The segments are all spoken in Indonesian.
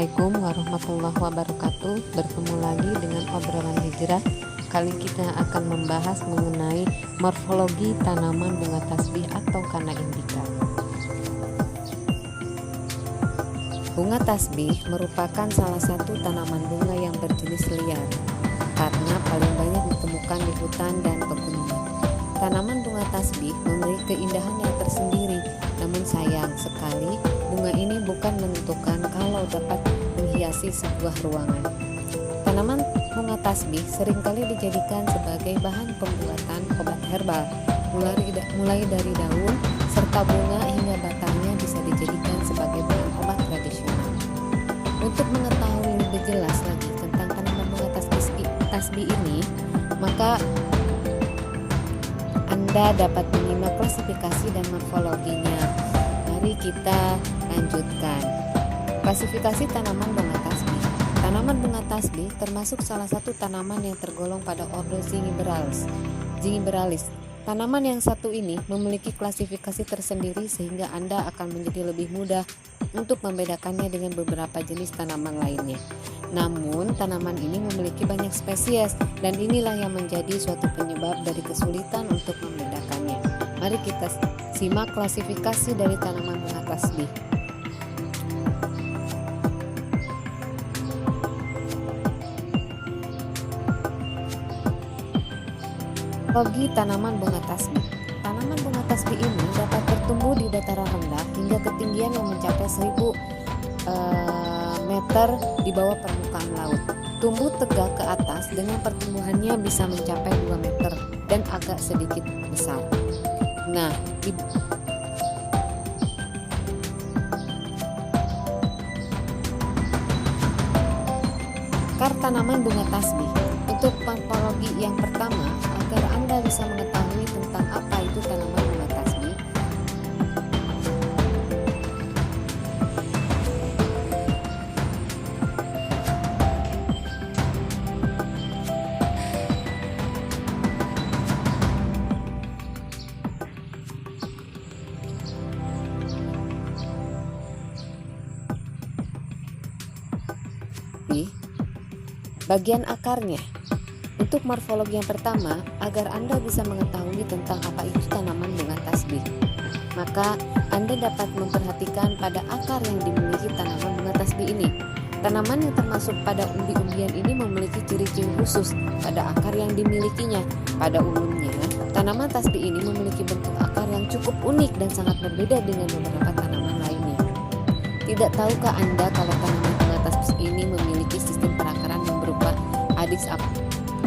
Assalamualaikum warahmatullahi wabarakatuh. Bertemu lagi dengan obrolan hijrah. Kali kita akan membahas mengenai morfologi tanaman bunga tasbih atau kana indica. Bunga tasbih merupakan salah satu tanaman bunga yang berjenis liar karena paling banyak ditemukan di hutan dan pegunungan. Tanaman bunga tasbih memiliki keindahan yang tersendiri, namun sayang sekali bunga ini bukan menentukan kalau dapat menghiasi sebuah ruangan. Tanaman bunga tasbih seringkali dijadikan sebagai bahan pembuatan obat herbal, mulai dari daun serta bunga hingga batangnya bisa dijadikan sebagai bahan obat tradisional. Untuk mengetahui lebih jelas lagi tentang tanaman bunga tasbih ini, maka Anda dapat menyimak klasifikasi dan morfologinya. Mari kita lanjutkan. Klasifikasi tanaman bunga tasbih. Tanaman bunga tasbih termasuk salah satu tanaman yang tergolong pada ordo Zingiberalis. Tanaman yang satu ini memiliki klasifikasi tersendiri sehingga Anda akan menjadi lebih mudah untuk membedakannya dengan beberapa jenis tanaman lainnya. Namun, tanaman ini memiliki banyak spesies dan inilah yang menjadi suatu penyebab dari kesulitan untuk membedakannya. Mari kita simak klasifikasi dari tanaman bunga tasbih. Morfologi tanaman bunga tasbih. Tanaman bunga tasbih ini dapat bertumbuh di dataran rendah hingga ketinggian yang mencapai 1000 meter di bawah permukaan laut. Tumbuh tegak ke atas dengan pertumbuhannya bisa mencapai 2 meter dan agak sedikit besar. Nah, akar tanaman bunga tasbih. Untuk morfologi yang pertama, agar Anda bisa mengetahui tentang apa itu tanaman bunga tasbih, bagian akarnya. Untuk morfologi yang pertama, agar Anda bisa mengetahui tentang apa itu tanaman bunga tasbih, maka Anda dapat memperhatikan pada akar yang dimiliki tanaman bunga tasbih ini. Tanaman yang termasuk pada umbi-umbian ini memiliki ciri-ciri khusus pada akar yang dimilikinya. Pada umumnya, tanaman tasbih ini memiliki bentuk akar yang cukup unik dan sangat berbeda dengan beberapa tanaman lainnya. Tidak tahukah Anda kalau tanaman bunga tasbih ini memiliki sistem perakaran yang berupa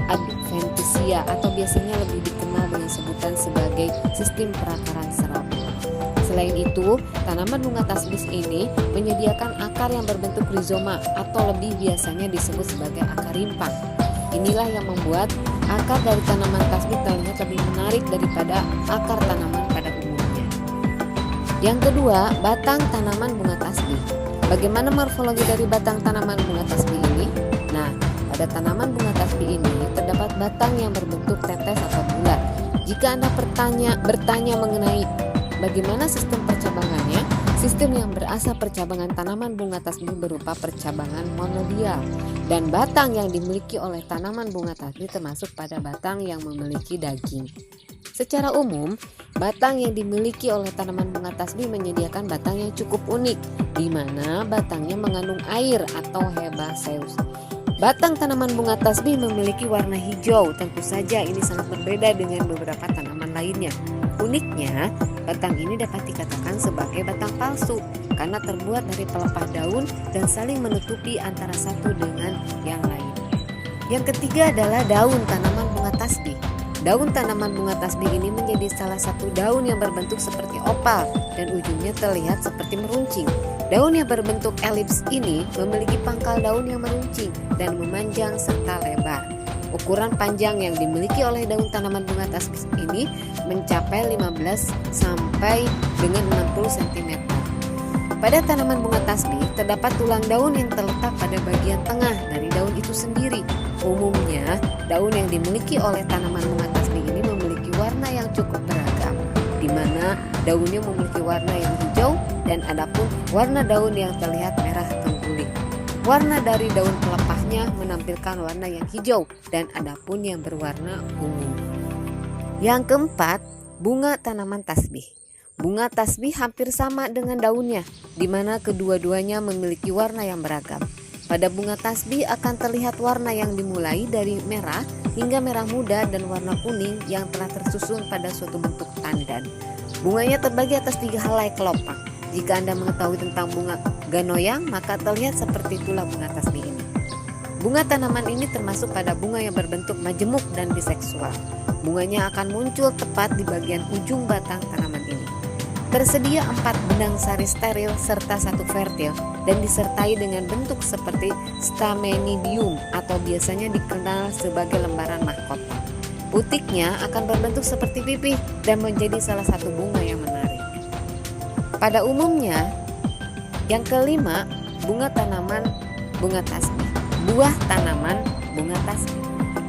adventitia atau biasanya lebih dikenal dengan sebutan sebagai sistem perakaran serabut. Selain itu, tanaman bunga tasbih ini menyediakan akar yang berbentuk rizoma atau lebih biasanya disebut sebagai akar rimpang. Inilah yang membuat akar dari tanaman tasbih terlihat lebih menarik daripada akar tanaman pada umumnya. Yang kedua, batang tanaman bunga tasbih. Bagaimana morfologi dari batang tanaman bunga tasbih ini? Nah, pada tanaman bunga tasbih ini terdapat batang yang berbentuk tetes atau bulat. Jika Anda bertanya mengenai bagaimana sistem percabangannya, sistem yang berasal percabangan tanaman bunga tasbih berupa percabangan monodial, dan batang yang dimiliki oleh tanaman bunga tasbih termasuk pada batang yang memiliki daging. Secara umum, batang yang dimiliki oleh tanaman bunga tasbih menyediakan batang yang cukup unik, di mana batangnya mengandung air atau herbaceous. Batang tanaman bunga tasbih memiliki warna hijau. Tentu saja ini sangat berbeda dengan beberapa tanaman lainnya. Uniknya, batang ini dapat dikatakan sebagai batang palsu karena terbuat dari pelepah daun dan saling menutupi antara satu dengan yang lain. Yang ketiga adalah daun tanaman bunga tasbih. Daun tanaman bunga tasbih ini menjadi salah satu daun yang berbentuk seperti opal dan ujungnya terlihat seperti meruncing. Daun yang berbentuk elips ini memiliki pangkal daun yang meruncing dan memanjang serta lebar. Ukuran panjang yang dimiliki oleh daun tanaman bunga tasbih ini mencapai 15 sampai dengan 60 cm. Pada tanaman bunga tasbih terdapat tulang daun yang terletak pada bagian tengah dari daun itu sendiri. Umumnya, daun yang dimiliki oleh tanaman bunga tasbih ini memiliki warna yang cukup beragam, di mana daunnya memiliki warna yang hijau dan adapun warna daun yang terlihat merah tengkuling. Warna dari daun pelepahnya menampilkan warna yang hijau dan adapun yang berwarna ungu. Yang keempat, bunga tanaman tasbih. Bunga tasbih hampir sama dengan daunnya, di mana kedua-duanya memiliki warna yang beragam. Pada bunga tasbih akan terlihat warna yang dimulai dari merah hingga merah muda dan warna kuning yang telah tersusun pada suatu bentuk tandan. Bunganya terbagi atas 3 helai kelopak. Jika Anda mengetahui tentang bunga ganoyang, maka terlihat seperti itulah bunga tasbih ini. Bunga tanaman ini termasuk pada bunga yang berbentuk majemuk dan biseksual. Bunganya akan muncul tepat di bagian ujung batang tanaman ini. Tersedia 4 benang sari steril serta 1 fertil dan disertai dengan bentuk seperti stamenidium atau biasanya dikenal sebagai lembaran mahkota. Putiknya akan berbentuk seperti pipih dan menjadi salah satu bunga yang menarik. Pada umumnya, yang kelima, bunga tanaman bunga tasbih. Buah tanaman bunga tasbih.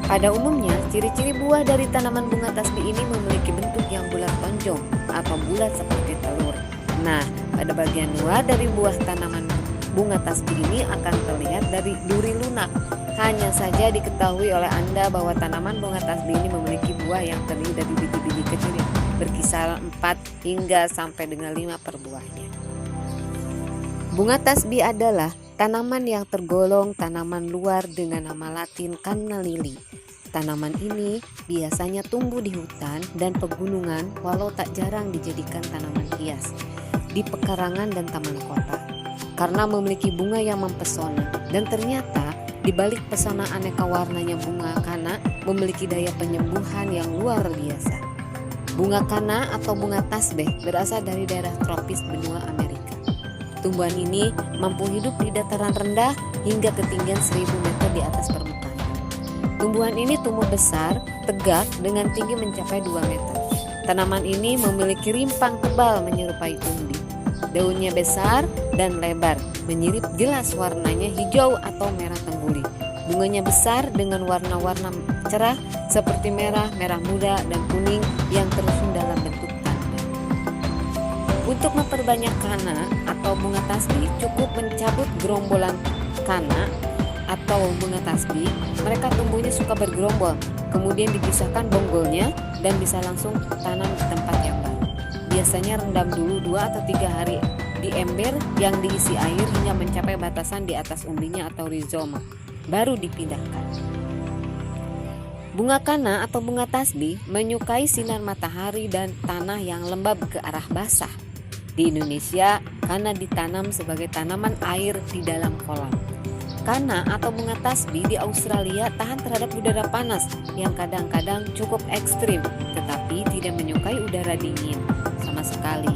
Pada umumnya, ciri-ciri buah dari tanaman bunga tasbih ini memiliki bentuk yang bulat tonjong atau bulat seperti telur. Nah, pada bagian luar dari buah tanaman bunga tasbih ini akan terlihat dari duri lunak. Hanya saja diketahui oleh Anda bahwa tanaman bunga tasbih ini memiliki buah yang terdiri dari biji-biji kecil yang berkisar 4 hingga sampai dengan 5 per buahnya. Bunga tasbih adalah tanaman yang tergolong tanaman luar dengan nama latin Canna lili. Tanaman ini biasanya tumbuh di hutan dan pegunungan walau tak jarang dijadikan tanaman hias di pekarangan dan taman kota karena memiliki bunga yang mempesona. Dan ternyata di balik pesona aneka warnanya bunga kanna memiliki daya penyembuhan yang luar biasa. Bunga kanna atau bunga tasbih berasal dari daerah tropis benua Amerika. Tumbuhan ini mampu hidup di dataran rendah hingga ketinggian 1000 meter di atas permukaan. Tumbuhan ini tumbuh besar, tegak dengan tinggi mencapai 2 meter. Tanaman ini memiliki rimpang tebal menyerupai umbi. Daunnya besar dan lebar, menyirip jelas warnanya hijau atau merah tengguli. Bunganya besar dengan warna-warna cerah seperti merah, merah muda, dan kuning yang tersusun dalam bentuk tanda. Untuk memperbanyak kanna atau bunga tasbih, cukup mencabut gerombolan kanna atau bunga tasbih. Mereka tumbuhnya suka bergerombol, kemudian dipisahkan bonggolnya dan bisa langsung tanam di tempat yang baru. Biasanya rendam dulu 2 atau 3 hari di ember yang diisi air hingga mencapai batasan di atas umbinya atau rizoma, baru dipindahkan. Bunga kanna atau bunga tasbih menyukai sinar matahari dan tanah yang lembab ke arah basah. Di Indonesia, kanna ditanam sebagai tanaman air di dalam kolam. Kanna atau bunga tasbih di Australia tahan terhadap udara panas yang kadang-kadang cukup ekstrim, tetapi tidak menyukai udara dingin sama sekali.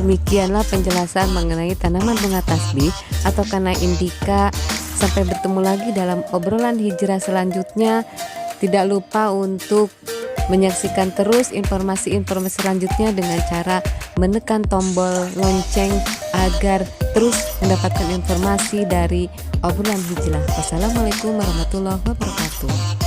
demikianlah penjelasan mengenai tanaman bunga tasbih atau kana indica. Sampai bertemu lagi dalam obrolan hijrah selanjutnya. Tidak lupa untuk menyaksikan terus informasi-informasi selanjutnya dengan cara menekan tombol lonceng agar terus mendapatkan informasi dari obrolan hijrah. Wassalamualaikum warahmatullahi wabarakatuh.